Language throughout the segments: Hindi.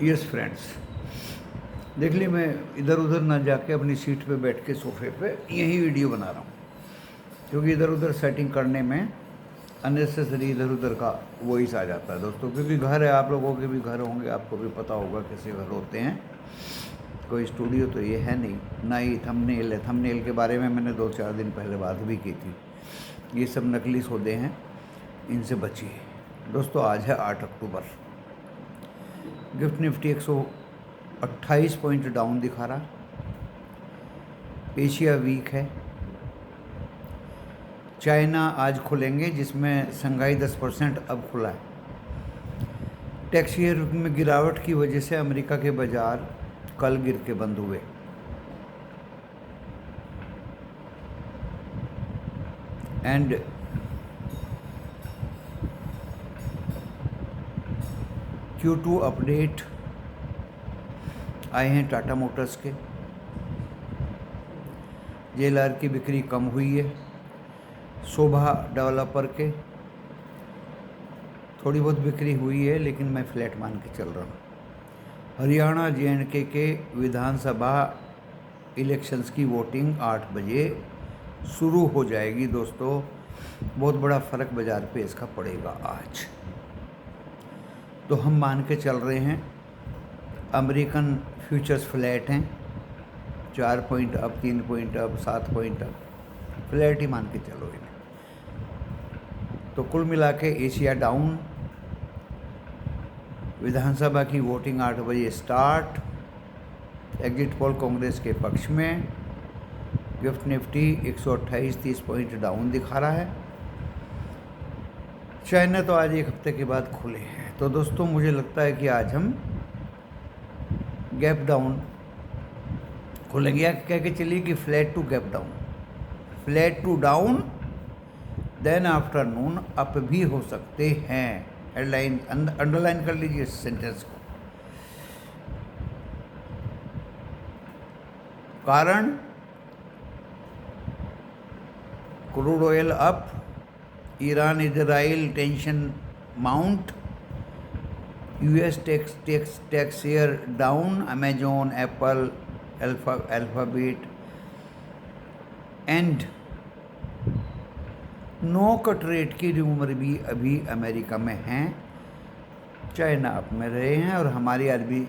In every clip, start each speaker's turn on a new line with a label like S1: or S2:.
S1: यस फ्रेंड्स, देख ली मैं इधर उधर ना जाके अपनी सीट पे बैठ के सोफे पे यही वीडियो बना रहा हूँ, क्योंकि इधर उधर सेटिंग करने में अननेसेसरी इधर उधर का वॉइस आ जाता है दोस्तों। क्योंकि घर है, आप लोगों के भी घर होंगे, आपको भी पता होगा कैसे घर होते हैं। कोई स्टूडियो तो ये है नहीं, ना ही थंबनेल है। थंबनेल के बारे में मैंने 2-4 दिन पहले बात भी की थी। ये सब नकली सौदे हैं, इनसे बचिए दोस्तों। आज है 8 अक्टूबर। गिफ्ट निफ्टी 128 पॉइंट डाउन दिखा रहा। एशिया वीक है। चाइना आज खुलेंगे, जिसमें शंघाई 10% अब खुला है। टैक्स ईयर में गिरावट की वजह से अमेरिका के बाजार कल गिर के बंद हुए। एंड Q2 अपडेट आए हैं टाटा मोटर्स के। JLR की बिक्री कम हुई है। शोभा डेवलपर के थोड़ी बहुत बिक्री हुई है, लेकिन मैं फ्लैट मान के चल रहा हूँ। हरियाणा JNK के विधानसभा इलेक्शंस की वोटिंग 8 बजे शुरू हो जाएगी दोस्तों। बहुत बड़ा फ़र्क बाज़ार पे इसका पड़ेगा आज। तो हम मान के चल रहे हैं अमेरिकन फ्यूचर्स फ्लैट हैं, 4 point up, 3 point up, 7 point up, flat ही मान के चलो इन्हें। तो कुल मिला के एशिया डाउन। विधानसभा की वोटिंग 8 बजे स्टार्ट। एग्जिट पोल कांग्रेस के पक्ष में। गिफ्ट निफ्टी 128-30 पॉइंट डाउन दिखा रहा है। चाइना तो आज 1 हफ्ते के बाद खुले हैं। तो दोस्तों मुझे लगता है कि आज हम गैप डाउन खुलेंगे, या कह के चलिए कि flat to gap down, flat to down, then afternoon up भी हो सकते हैं। हेडलाइन अंडरलाइन कर लीजिए इस सेंटेंस को। कारण crude oil up, Iran Israel tension mount, US tech share down, Amazon, Apple, Alphabet and no cut rate की रूमर भी अभी अमेरिका में हैं। चाइना अप में रहे हैं, और हमारी आरबी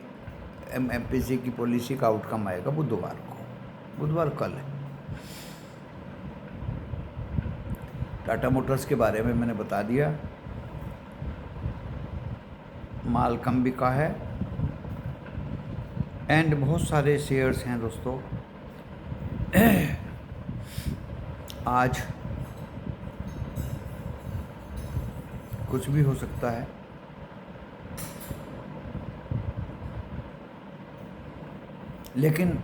S1: MPC की पॉलिसी का आउटकम आएगा बुधवार को। बुधवार कल है। टाटा मोटर्स के बारे में मैंने बता दिया, माल कम बिका है। एंड बहुत सारे शेयर्स हैं दोस्तों। आज कुछ भी हो सकता है, लेकिन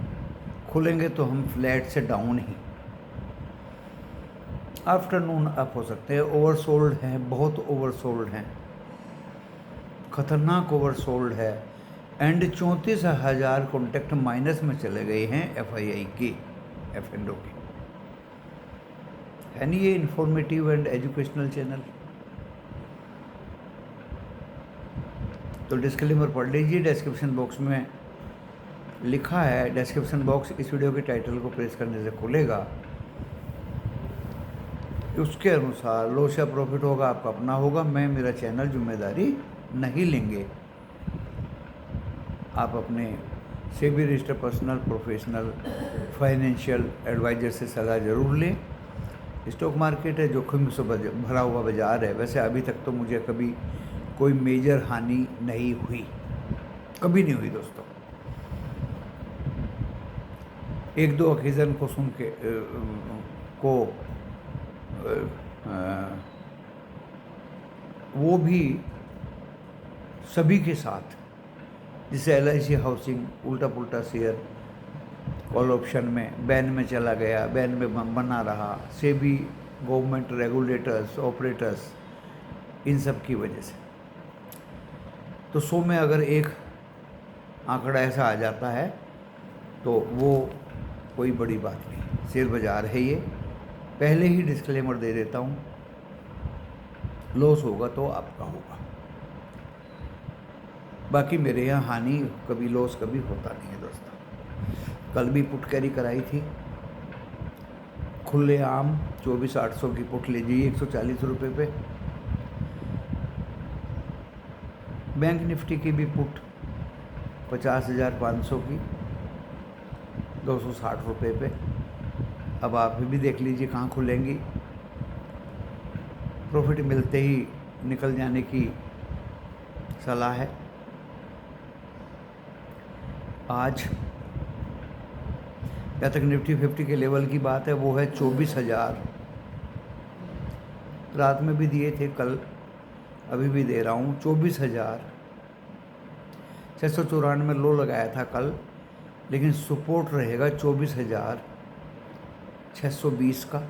S1: खुलेंगे तो हम फ्लैट से डाउन ही। आफ्टरनून अप हो सकते हैं। ओवरसोल्ड हैं, बहुत ओवरसोल्ड हैं, खतरनाक ओवरसोल्ड है। एंड 34,000 कॉन्टैक्ट माइनस में चले गए हैं FII के, F&O के। है नहीं ये इंफॉर्मेटिव एंड एजुकेशनल चैनल? तो डिस्क्लेमर पढ़ लीजिए, डिस्क्रिप्शन बॉक्स में लिखा है। डिस्क्रिप्शन बॉक्स इस वीडियो के टाइटल को प्रेस करने से खुलेगा। उसके अनुसार लॉस या प्रॉफिट होगा आपका अपना होगा। मैं, मेरा चैनल जिम्मेदारी नहीं लेंगे। आप अपने SEBI register personal, professional, financial adviser से सलाह ज़रूर लें। स्टॉक मार्केट है, जोखिम से भरा हुआ बाजार है। वैसे अभी तक तो मुझे कभी कोई मेजर हानि नहीं हुई, कभी नहीं हुई दोस्तों। 1-2 ओकेज़न को सुन के वो भी सभी के साथ, जिसे LIC हाउसिंग उल्टा पुल्टा शेयर कॉल ऑप्शन में बैन में चला गया, बैन में बना रहा। सेबी, गवर्नमेंट रेगुलेटर्स, ऑपरेटर्स, इन सब की वजह से। तो 100 में अगर एक आंकड़ा ऐसा आ जाता है तो वो कोई बड़ी बात नहीं। शेयर बाज़ार है ये। पहले ही डिस्क्लेमर दे देता हूँ, लॉस होगा तो आपका होगा। बाकी मेरे यहाँ हानि कभी लॉस कभी होता नहीं है दोस्तों। कल भी पुट कैरी कराई थी खुले आम 24,800 की पुट लीजिए 140 रुपये पे। बैंक निफ्टी की भी पुट 50,500 की 260 रुपये पे। अब आप भी देख लीजिए कहाँ खुलेंगी। प्रॉफिट मिलते ही निकल जाने की सलाह है। आज जहाँ तक निफ्टी 50 के लेवल की बात है वो है 24,000। रात में भी दिए थे, कल अभी भी दे रहा हूँ 24,694 लो लगाया था कल, लेकिन सपोर्ट रहेगा 24,620 का।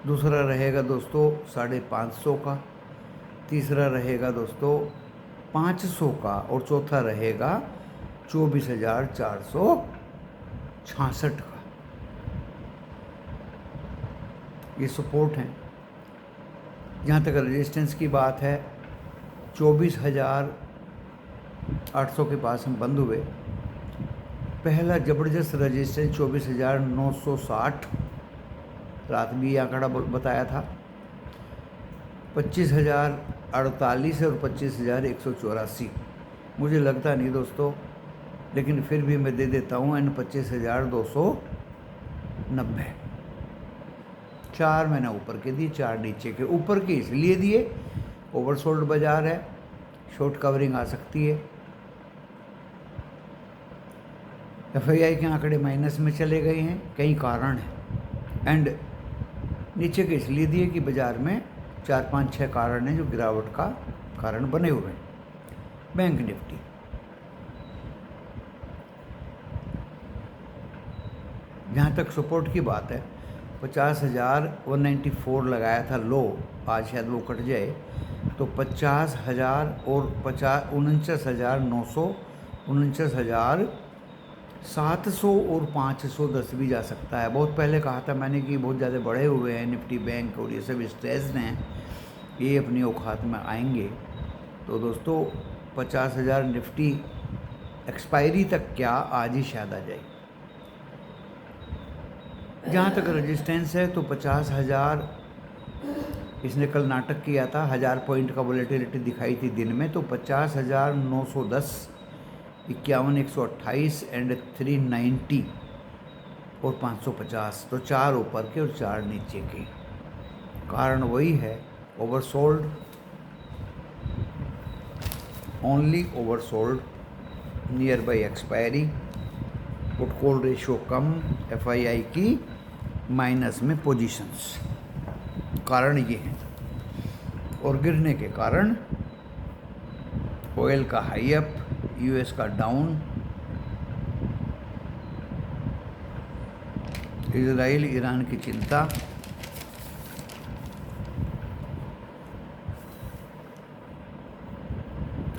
S1: दूसरा रहेगा दोस्तों 550 का, तीसरा रहेगा दोस्तों 500 का और चौथा रहेगा 24,466 का। ये सपोर्ट हैं। जहाँ तक रेजिस्टेंस की बात है 24,800 के पास हम बंद हुए। पहला ज़बरदस्त रेजिस्टेंस 24,960 रात भी आंकड़ा बताया था। 25,048 और 25,184 मुझे लगता नहीं दोस्तों, लेकिन फिर भी मैं दे देता हूँ एंड 25,290। 4 मैंने ऊपर के दिए, 4 नीचे के। ऊपर के इसलिए दिए ओवरसोल्ड बाजार है, शॉर्ट कवरिंग आ सकती है। FII के आंकड़े माइनस में चले गए हैं, कई कारण हैं। एंड नीचे के इसलिए दिए कि बाजार में 4, 5, 6 कारण हैं जो गिरावट का कारण बने हुए हैं। बैंक निफ्टी जहाँ तक सपोर्ट की बात है 50,194 लगाया था लो, आज शायद वो कट जाए तो 50,000 और 49,900, 49,700 और 510 भी जा सकता है। बहुत पहले कहा था मैंने कि बहुत ज़्यादा बढ़े हुए हैं निफ्टी बैंक और ये सब स्ट्रेस्ड हैं, ये अपनी औकात में आएंगे। तो दोस्तों 50,000 निफ्टी एक्सपायरी तक क्या आज ही शायद आ जाए। जहाँ तक रेजिस्टेंस है तो 50,000, इसने कल नाटक किया था, 1000 पॉइंट का वोलेटिलिटी दिखाई थी दिन में, तो 50,910, 51,128 एंड 390 और 550, तो 4 ऊपर के और 4 नीचे के। कारण वही है oversold, only oversold, near by expiry, put call ratio come, FII की माइनस में पोजीशंस। कारण ये हैं। और गिरने के कारण ऑयल का हाई अप, US का डाउन, इजराइल ईरान की चिंता,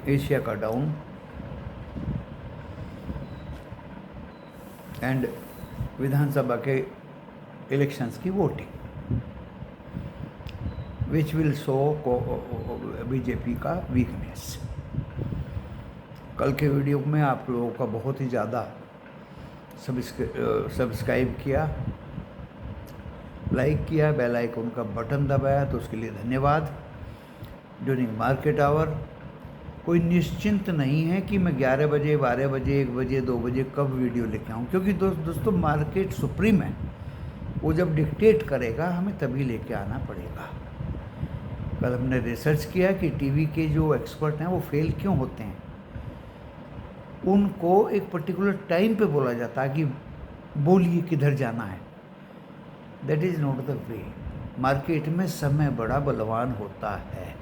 S1: एशिया का डाउन एंड विधानसभा के इलेक्शंस की voting which will show BJP का वीकनेस। कल के वीडियो में आप लोगों का बहुत ही ज़्यादा सब्सक्राइब किया, लाइक किया, बेल आइकन का बटन दबाया, तो उसके लिए धन्यवाद। ड्यूरिंग मार्केट आवर कोई निश्चिंत नहीं है कि मैं 11 बजे, 12 बजे, 1 बजे, 2 बजे कब वीडियो लेके आऊँ, क्योंकि दोस्तों मार्केट सुप्रीम है। वो जब डिक्टेट करेगा हमें तभी लेके आना पड़ेगा। कल हमने रिसर्च किया कि टीवी के जो एक्सपर्ट हैं वो फेल क्यों होते हैं। उनको एक पर्टिकुलर टाइम पे बोला जाता है कि बोलिए किधर जाना है। That is not the way. Market में समय बड़ा बलवान होता है।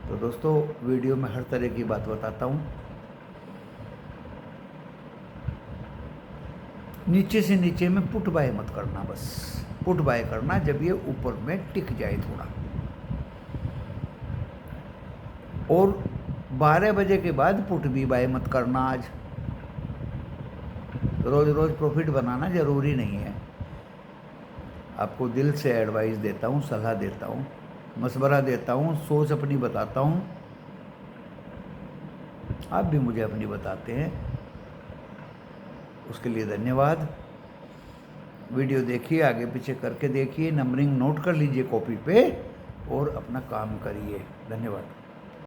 S1: तो दोस्तों वीडियो में हर तरह की बात बताता हूँ। नीचे से नीचे में पुट बाय मत करना, बस पुट बाय करना जब ये ऊपर में टिक जाए थोड़ा। और 12 बजे के बाद पुट भी बाय मत करना। आज रोज़ रोज़ प्रॉफिट बनाना ज़रूरी नहीं है। आपको दिल से एडवाइस देता हूँ, सलाह देता हूँ। मशवरा देता हूँ, सोच अपनी बताता हूँ, आप भी मुझे अपनी बताते हैं, उसके लिए धन्यवाद। वीडियो देखिए, आगे पीछे करके देखिए, नंबरिंग नोट कर लीजिए कॉपी पे और अपना काम करिए। धन्यवाद।